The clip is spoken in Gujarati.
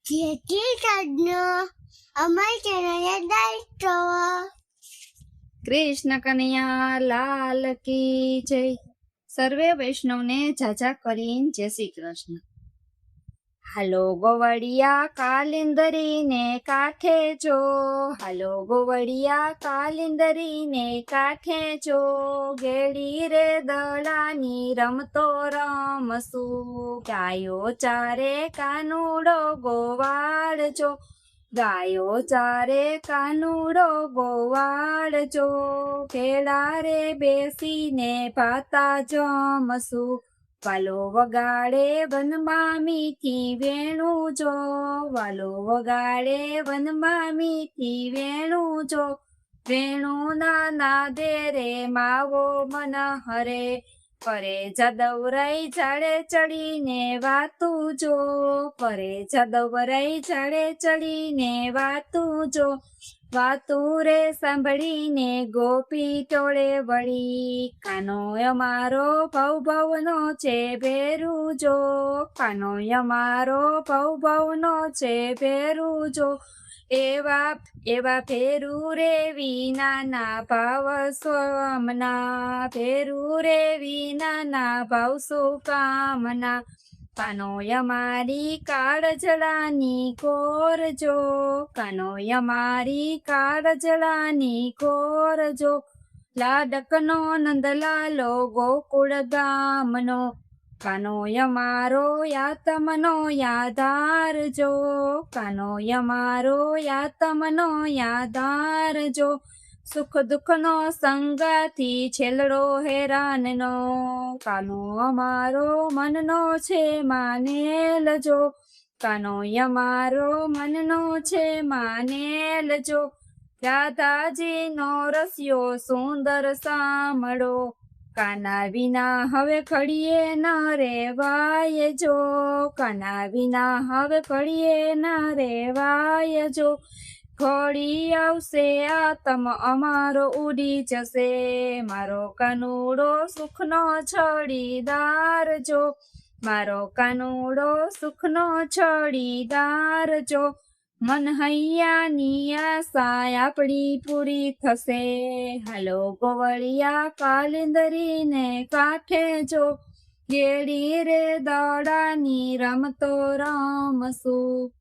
જેથી તજ્ઞ અમારી ચેનલને લાઈક કરો. કૃષ્ણ કનૈયા લાલ કી જય. સર્વે વૈષ્ણવને જાજા કરીને જય શ્રી કૃષ્ણ. હાલો ગોવડિયા કાલિંદરીને કાંઠે જો, હાલો ગોવડિયા કાલિંદરીને કાંઠે જો, ગેડી રે દડાની રમતો રમશું, ગાયો ચારે કાનુડો ગોવાળજો, ગાયો ચારે કાનુડો ગોવાળજો, પેલા રે બેસીને ભાતા જમશું, વાલો વગાડે વનમાં મીઠી વેણું જો, વાલો વગાડે વનમાં મીઠી વેણું જો, વેણું ના નાદે રે માવો મન હરે, કરે જદવરાઈ ઝાડે ચડીને વાતું જો, કરે જદવરાઈ ઝાડે ચડીને વાતું જો, વાતું રે સાંભળીને ગોપી ટોળે વળી, કાનો અમારો ભવ ભવનો છે ભેરું જો, કાનો અમારો ભવ ભવનો છે ભેરું જો, એવા ભેરું રે વિનાના ભાવ સ્વમના, ભેરું રે વિનાના ભાવ સુકામના, કાનો અમારી કાળજળાની કોરજો, કાનો અમારી કાળજળાની કોરજો, લાડકનો નંદલાલો ગોકુળ ગામનો, કાનો અમારો યાતમનો યાદારજો, કાનો અમારો યાતમનો યાદારજો, સુખ દુઃખનો સંગાથી છેલડો હેરાનનો, કાનો અમારો મનનો છે માનેલજો, કાનો અમારો મનનો છે માનેલજો, રાધાજીનો રસ્યો સુંદર સાંભળો, કાના વિના હવે ઘડીએ ન રેવાય જો, કાના વિના હવે ઘડીએ ન રેવાય જો, ઘડી આવશે આતમ અમારો ઉડી જશે, મારો કાનુડો સુખનો છડીદાર જો, મારો કાનુડો સુખનો છડીદાર જો, મન હૈયાની આશા આપણી પૂરી થશે, હાલો ગોવળિયા કાલિંદરીને કાંઠે જો, ગેડી રે દડાની રમતો રમશું.